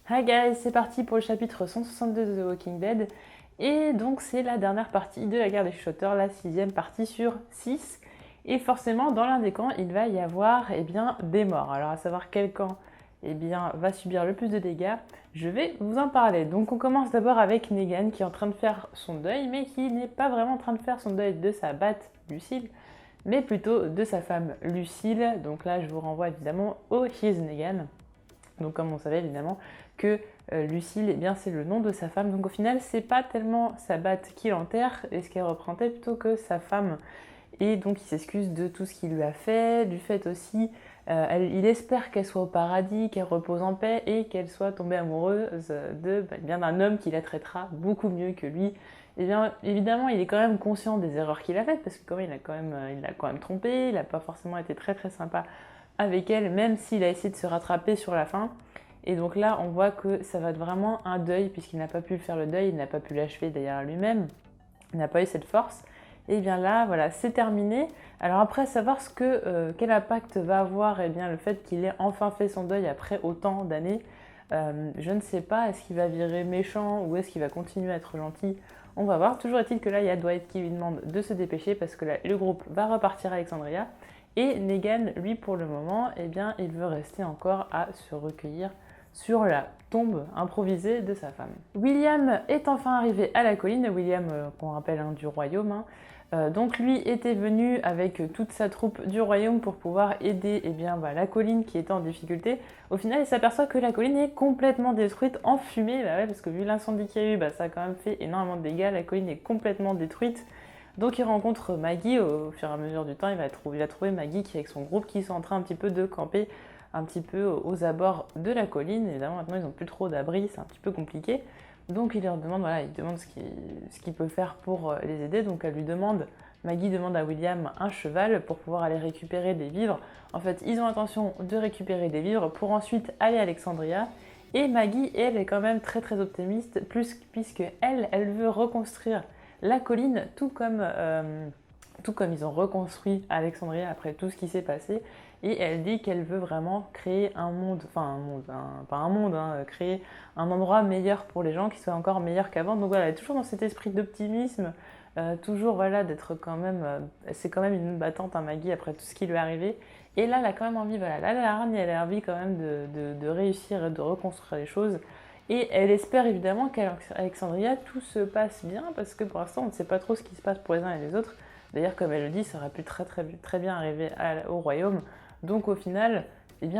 Hi guys, c'est parti pour le chapitre 162 de The Walking Dead. Et donc c'est la dernière partie de la guerre des chuchoteurs, la 6e partie sur 6. Et forcément dans l'un des camps il va y avoir des morts. Alors à savoir quel camp va subir le plus de dégâts, je vais vous en parler. Donc on commence d'abord avec Negan qui est en train de faire son deuil, mais qui n'est pas vraiment en train de faire son deuil de sa batte Lucille, mais plutôt de sa femme Lucille. Donc là je vous renvoie évidemment au His Negan. Donc comme on savait évidemment que Lucille, c'est le nom de sa femme. Donc au final, c'est pas tellement sa batte qui l'enterre, et ce qu'elle représentait plutôt que sa femme. Et donc il s'excuse de tout ce qu'il lui a fait, du fait aussi, il espère qu'elle soit au paradis, qu'elle repose en paix et qu'elle soit tombée amoureuse d'un homme qui la traitera beaucoup mieux que lui. Et bien évidemment, il est quand même conscient des erreurs qu'il a faites, parce que il l'a quand même trompé, il n'a pas forcément été très très sympa avec elle, même s'il a essayé de se rattraper sur la fin. Et donc là, on voit que ça va être vraiment un deuil, puisqu'il n'a pas pu faire le deuil, il n'a pas pu l'achever d'ailleurs lui-même, il n'a pas eu cette force. Et bien là, voilà, c'est terminé. Alors après, savoir quel impact va avoir le fait qu'il ait enfin fait son deuil après autant d'années, je ne sais pas, est-ce qu'il va virer méchant ou est-ce qu'il va continuer à être gentil? On va voir. Toujours est-il que là, il y a Dwight qui lui demande de se dépêcher parce que là, le groupe va repartir à Alexandria. Et Negan, lui, pour le moment, il veut rester encore à se recueillir sur la tombe improvisée de sa femme. William est enfin arrivé à la colline, William qu'on rappelle du royaume. Donc lui était venu avec toute sa troupe du royaume pour pouvoir aider la colline qui était en difficulté. Au final, il s'aperçoit que la colline est complètement détruite, en fumée, parce que vu l'incendie qu'il y a eu, ça a quand même fait énormément de dégâts, la colline est complètement détruite. Donc il rencontre Maggie, au fur et à mesure du temps, il va trouver Maggie qui est avec son groupe qui sont en train un petit peu de camper un petit peu aux abords de la colline. Évidemment maintenant ils n'ont plus trop d'abri, c'est un petit peu compliqué. Donc il leur demande, ce qu'il peut faire pour les aider. Donc Maggie demande à William un cheval pour pouvoir aller récupérer des vivres. En fait, ils ont l'intention de récupérer des vivres pour ensuite aller à Alexandria. Et Maggie, elle, est quand même très très optimiste, puisque elle veut reconstruire la colline, tout comme ils ont reconstruit Alexandria après tout ce qui s'est passé. Et elle dit qu'elle veut vraiment créer créer un endroit meilleur pour les gens, qui soit encore meilleur qu'avant. Donc voilà, elle est toujours dans cet esprit d'optimisme, toujours d'être quand même, c'est quand même une battante, Maggie, après tout ce qui lui est arrivé. Et là, elle a quand même envie, là, la hargne, elle a envie quand même de réussir et de reconstruire les choses. Et elle espère évidemment qu'à Alexandria, tout se passe bien, parce que pour l'instant, on ne sait pas trop ce qui se passe pour les uns et les autres. D'ailleurs, comme elle le dit, ça aurait pu très bien arriver au royaume. Donc au final,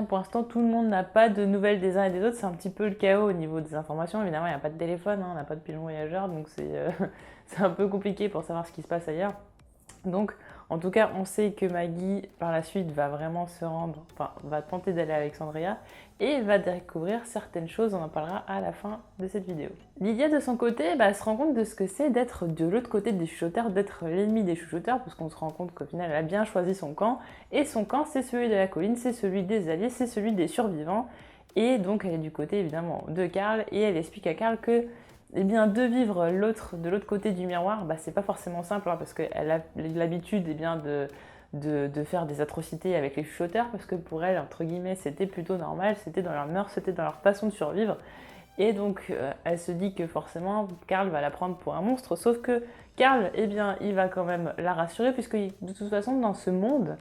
pour l'instant, tout le monde n'a pas de nouvelles des uns et des autres. C'est un petit peu le chaos au niveau des informations. Évidemment, il n'y a pas de téléphone, on n'a pas de pigeon voyageur, donc c'est un peu compliqué pour savoir ce qui se passe ailleurs. Donc, en tout cas, on sait que Maggie, par la suite, va vraiment va tenter d'aller à Alexandria et va découvrir certaines choses. On en parlera à la fin de cette vidéo. Lydia, de son côté, se rend compte de ce que c'est d'être de l'autre côté des chuchoteurs, d'être l'ennemi des chuchoteurs, parce qu'on se rend compte qu'au final, elle a bien choisi son camp. Et son camp, c'est celui de la colline, c'est celui des alliés, c'est celui des survivants. Et donc, elle est du côté, évidemment, de Carl, et elle explique à Carl que de vivre de l'autre côté du miroir, c'est pas forcément simple, parce qu'elle a l'habitude de faire des atrocités avec les chuchoteurs, parce que pour elle, entre guillemets, c'était plutôt normal, c'était dans leur mœurs, c'était dans leur façon de survivre. Et donc, elle se dit que forcément, Carl va la prendre pour un monstre, sauf que Carl, il va quand même la rassurer, puisque de toute façon, dans ce monde,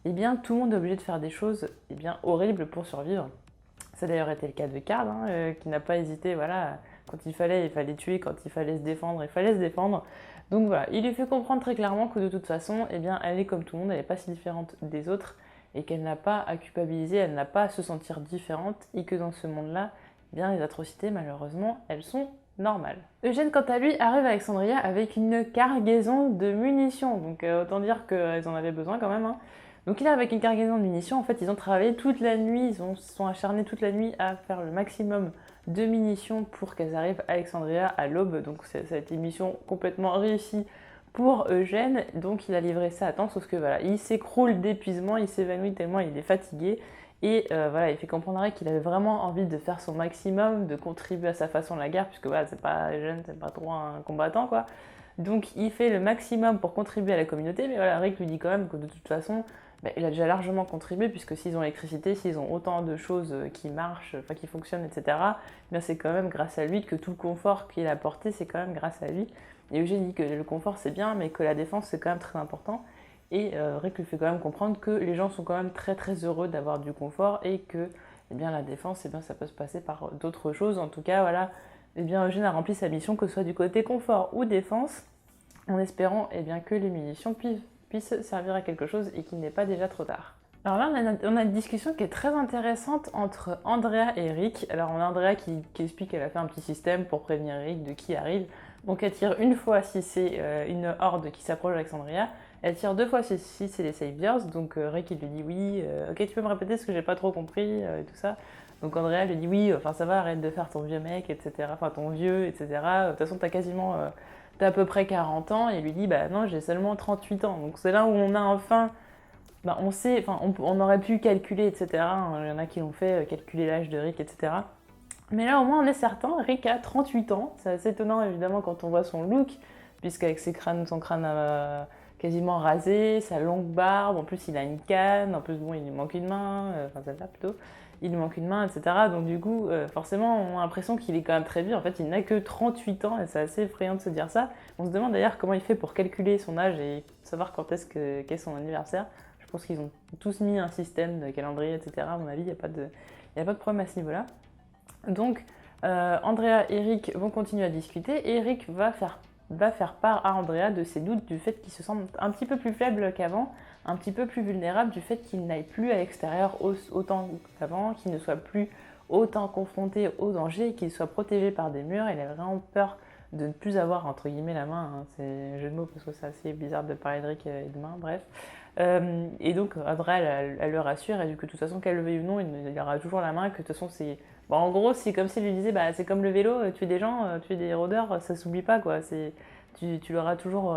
tout le monde est obligé de faire des choses horribles pour survivre. Ça a d'ailleurs été le cas de Carl, qui n'a pas hésité, quand il fallait tuer, quand il fallait se défendre, il fallait se défendre. Donc voilà, il lui fait comprendre très clairement que de toute façon, elle est comme tout le monde, elle n'est pas si différente des autres, et qu'elle n'a pas à culpabiliser, elle n'a pas à se sentir différente, et que dans ce monde-là, les atrocités, malheureusement, elles sont normales. Eugène, quant à lui, arrive à Alexandria avec une cargaison de munitions, donc autant dire qu'ils en avaient besoin quand même. Donc il est avec une cargaison de munitions, en fait ils ont travaillé toute la nuit, ils se sont acharnés toute la nuit à faire le maximum de munitions pour qu'elles arrivent à Alexandria à l'aube. Donc ça a été une mission complètement réussie pour Eugène, donc il a livré ça à temps, sauf que il s'écroule d'épuisement, il s'évanouit tellement il est fatigué. Et il fait comprendre qu'il avait vraiment envie de faire son maximum, de contribuer à sa façon à la guerre, puisque c'est pas Eugène, c'est pas trop un combattant quoi. Donc il fait le maximum pour contribuer à la communauté, mais Rick lui dit quand même que de toute façon, il a déjà largement contribué, puisque s'ils ont l'électricité, s'ils ont autant de choses qui marchent, enfin qui fonctionnent, etc., bien c'est quand même grâce à lui que tout le confort qu'il a apporté, c'est quand même grâce à lui. Et Eugène dit que le confort c'est bien, mais que la défense c'est quand même très important. Et Rick lui fait quand même comprendre que les gens sont quand même très très heureux d'avoir du confort et que eh bien, la défense, eh bien, ça peut se passer par d'autres choses. En tout cas, voilà, eh bien, Eugène a rempli sa mission, que ce soit du côté confort ou défense, en espérant eh bien, que les munitions puissent servir à quelque chose et qu'il n'est pas déjà trop tard. Alors là, on a une discussion qui est très intéressante entre Andrea et Rick. Alors on a Andrea qui explique qu'elle a fait un petit système pour prévenir Rick de qui arrive. Donc elle tire une fois si c'est une horde qui s'approche d'Alexandria. Elle tire deux fois si c'est les Saviors. Donc Rick il lui dit oui, ok tu peux me répéter ce que j'ai pas trop compris et tout ça. Donc Andrea lui dit oui, enfin ça va, arrête de faire ton vieux mec, etc. Enfin ton vieux, etc. De toute façon t'as quasiment... t'as à peu près 40 ans. Et il lui dit bah non j'ai seulement 38 ans. Donc c'est là où on a enfin... Bah, on sait, enfin, on aurait pu calculer, etc. Il y en a qui l'ont fait, calculer l'âge de Rick, etc. Mais là, au moins, on est certain, Rick a 38 ans. C'est assez étonnant, évidemment, quand on voit son look, puisqu'avec son crâne quasiment rasé, sa longue barbe, en plus, il a une canne, en plus, bon, il lui manque une main, enfin, celle-là plutôt, il lui manque une main, etc. Donc, du coup, forcément, on a l'impression qu'il est quand même très vieux. En fait, il n'a que 38 ans, et c'est assez effrayant de se dire ça. On se demande d'ailleurs comment il fait pour calculer son âge et savoir qu'est son anniversaire. Je pense qu'ils ont tous mis un système de calendrier, etc. À mon avis, il n'y a pas de problème à ce niveau-là. Donc, Andrea et Rick vont continuer à discuter et Rick va faire part à Andrea de ses doutes du fait qu'il se sent un petit peu plus faible qu'avant, un petit peu plus vulnérable du fait qu'il n'aille plus à l'extérieur autant qu'avant, qu'il ne soit plus autant confronté au danger et qu'il soit protégé par des murs. Il a vraiment peur de ne plus avoir entre guillemets la main, hein. C'est un jeu de mots parce que c'est assez bizarre de parler de Rick et de main, bref. Et donc Andrea elle le rassure et dit que de toute façon qu'elle le veuille ou non, il aura toujours la main, que de toute façon c'est... Bon, en gros c'est comme s'il lui disait bah, c'est comme le vélo, tuer des gens, tuer des rôdeurs, ça s'oublie pas quoi, tu l'auras toujours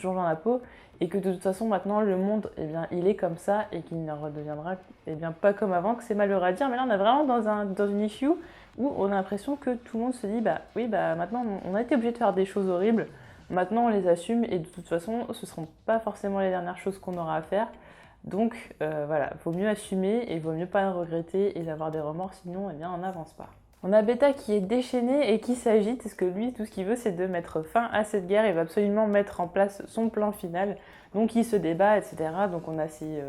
dans la peau et que de toute façon maintenant le monde eh bien, il est comme ça et qu'il ne redeviendra eh bien, pas comme avant, que c'est malheureux à dire, mais là on est vraiment dans une issue où on a l'impression que tout le monde se dit bah oui bah maintenant on a été obligé de faire des choses horribles. Maintenant, on les assume et de toute façon, ce ne seront pas forcément les dernières choses qu'on aura à faire. Donc voilà, il vaut mieux assumer et il vaut mieux pas regretter et avoir des remords, sinon eh bien, on n'avance pas. On a Beta qui est déchaîné et qui s'agite, parce que lui, tout ce qu'il veut, c'est de mettre fin à cette guerre. Il va absolument mettre en place son plan final. Donc il se débat, etc. Donc on a ses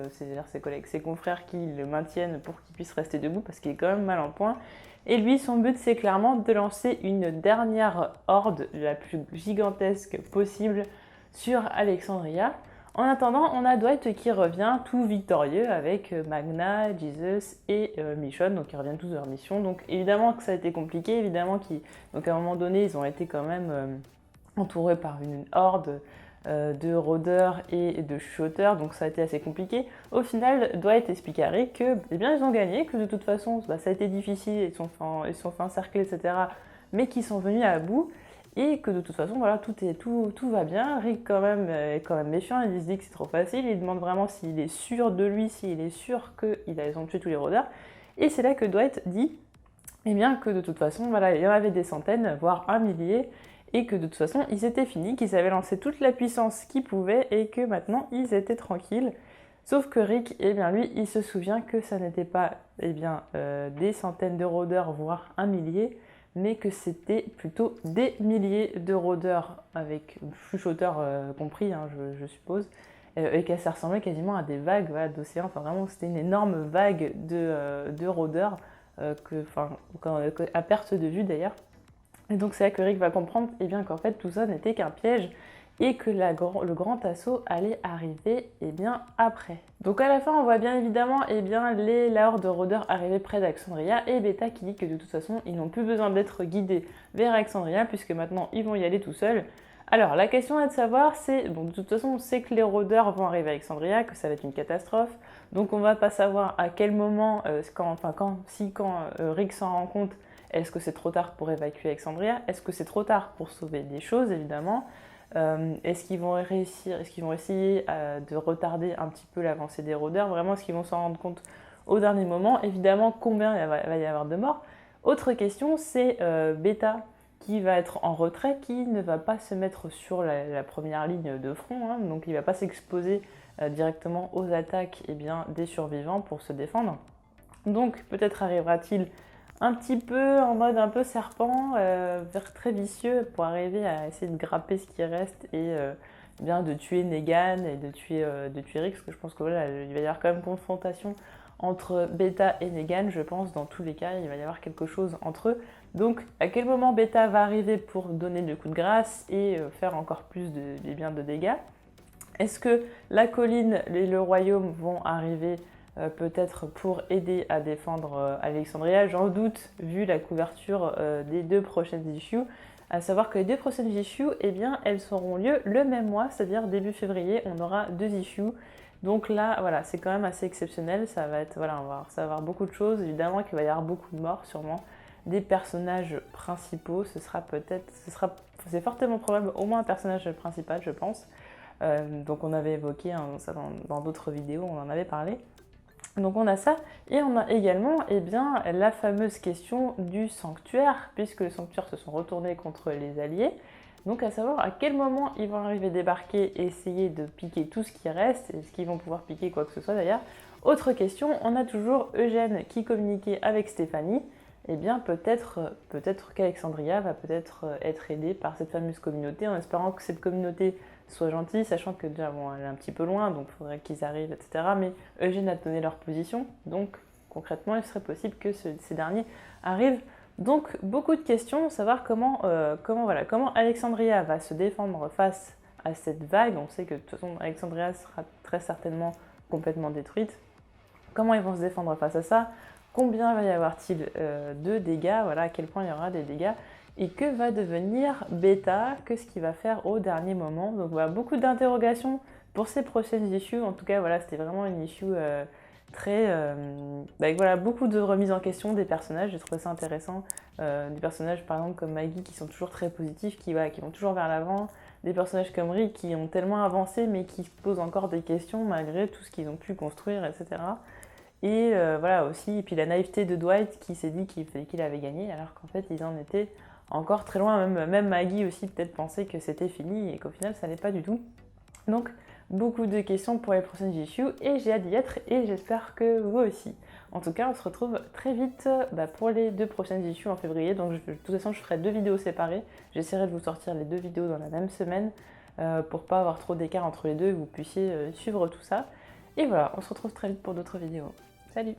collègues, ses confrères qui le maintiennent pour qu'il puisse rester debout, parce qu'il est quand même mal en point. Et lui, son but, c'est clairement de lancer une dernière horde, la plus gigantesque possible, sur Alexandria. En attendant, on a Dwight qui revient tout victorieux avec Magna, Jesus et Michonne, donc ils reviennent tous de leur mission. Donc évidemment que ça a été compliqué, évidemment donc à un moment donné, ils ont été quand même entourés par une horde de rôdeurs et de chuchoteurs, donc ça a été assez compliqué. Au final, Dwight explique à Rick que eh bien, ils ont gagné, que de toute façon ça a été difficile, ils se sont fait encercler, etc., mais qu'ils sont venus à bout, et que de toute façon, voilà, tout va bien. Rick quand même, est quand même méfiant, il se dit que c'est trop facile, il demande vraiment s'il est sûr de lui, s'il est sûr qu'ils ont tué tous les rôdeurs, et c'est là que Dwight dit eh bien, que de toute façon, voilà, il y en avait des centaines, voire un millier, et que de toute façon, ils étaient finis, qu'ils avaient lancé toute la puissance qu'ils pouvaient, et que maintenant, ils étaient tranquilles. Sauf que Rick, eh bien, lui, il se souvient que ça n'était pas eh bien, des centaines de rôdeurs, voire un millier, mais que c'était plutôt des milliers de rôdeurs, avec chuchoteurs compris, hein, je suppose, et que ça ressemblait quasiment à des vagues voilà, d'océan. Enfin, vraiment, c'était une énorme vague de rôdeurs, à perte de vue d'ailleurs. Et donc c'est là que Rick va comprendre eh bien, qu'en fait tout ça n'était qu'un piège et que le grand assaut allait arriver eh bien, après. Donc à la fin on voit bien évidemment eh bien, la horde de rôdeurs arriver près d'Alexandria et Beta qui dit que de toute façon ils n'ont plus besoin d'être guidés vers Alexandria puisque maintenant ils vont y aller tout seuls. Alors la question est de savoir, bon de toute façon on sait que les rôdeurs vont arriver à Alexandria, que ça va être une catastrophe, donc on va pas savoir à quel moment, quand Rick s'en rend compte, est-ce que c'est trop tard pour évacuer Alexandria? Est-ce que c'est trop tard pour sauver des choses, évidemment? Est-ce qu'ils vont essayer de retarder un petit peu l'avancée des rôdeurs? Vraiment, est-ce qu'ils vont s'en rendre compte au dernier moment? Évidemment, combien il va y avoir de morts? Autre question, c'est Beta qui va être en retrait, qui ne va pas se mettre sur la première ligne de front, hein, donc il ne va pas s'exposer directement aux attaques des survivants pour se défendre. Donc peut-être arrivera-t-il un petit peu en mode un peu serpent, vers très vicieux pour arriver à essayer de grapper ce qui reste et de tuer Negan et de tuer Rick, parce que je pense que voilà, il va y avoir quand même confrontation entre Beta et Negan, je pense dans tous les cas, il va y avoir quelque chose entre eux. Donc à quel moment Beta va arriver pour donner le coup de grâce et faire encore plus de dégâts? Est-ce que la colline et le royaume vont arriver peut-être pour aider à défendre Alexandria? J'en doute vu la couverture des 2 prochaines issues. À savoir que les 2 prochaines issues, elles auront lieu le même mois, c'est-à-dire début février, on aura 2 issues. Donc là, voilà, c'est quand même assez exceptionnel. Ça va être, voilà, ça va avoir beaucoup de choses. Évidemment qu'il va y avoir beaucoup de morts, sûrement. Des personnages principaux, c'est fortement probable, au moins un personnage principal, je pense. Donc on avait évoqué ça dans d'autres vidéos, on en avait parlé. Donc on a ça, et on a également la fameuse question du sanctuaire, puisque les sanctuaires se sont retournés contre les alliés. Donc à savoir à quel moment ils vont arriver débarquer et essayer de piquer tout ce qui reste, est-ce qu'ils vont pouvoir piquer quoi que ce soit d'ailleurs. Autre question, on a toujours Eugène qui communiquait avec Stéphanie. Peut-être qu'Alexandria va peut-être être aidée par cette fameuse communauté, en espérant que cette communauté soit gentille, sachant que déjà, elle est un petit peu loin, donc il faudrait qu'ils arrivent, etc. Mais Eugène a donné leur position, donc concrètement, il serait possible que ces derniers arrivent. Donc beaucoup de questions, savoir comment Alexandria va se défendre face à cette vague. On sait que de toute façon, Alexandria sera très certainement complètement détruite. Comment ils vont se défendre face à ça? Combien va y avoir-t-il de dégâts? Voilà, à quel point il y aura des dégâts. Et que va devenir Beta? Qu'est-ce qu'il va faire au dernier moment? Donc voilà, beaucoup d'interrogations pour ces prochaines issues. En tout cas, voilà, c'était vraiment une issue avec voilà, beaucoup de remises en question des personnages. J'ai trouvé ça intéressant. Des personnages par exemple comme Maggie qui sont toujours très positifs, qui vont toujours vers l'avant. Des personnages comme Rick qui ont tellement avancé mais qui se posent encore des questions malgré tout ce qu'ils ont pu construire, etc. Et voilà aussi, et puis la naïveté de Dwight qui s'est dit qu'il avait gagné alors qu'en fait ils en étaient encore très loin. Même Maggie aussi peut-être pensait que c'était fini et qu'au final ça n'allait pas du tout. Donc beaucoup de questions pour les prochaines issues et j'ai hâte d'y être et j'espère que vous aussi. En tout cas, on se retrouve très vite pour les 2 prochaines issues en février. Donc de toute façon, je ferai 2 vidéos séparées. J'essaierai de vous sortir les 2 vidéos dans la même semaine pour pas avoir trop d'écart entre les deux et que vous puissiez suivre tout ça. Et voilà, on se retrouve très vite pour d'autres vidéos. Salut!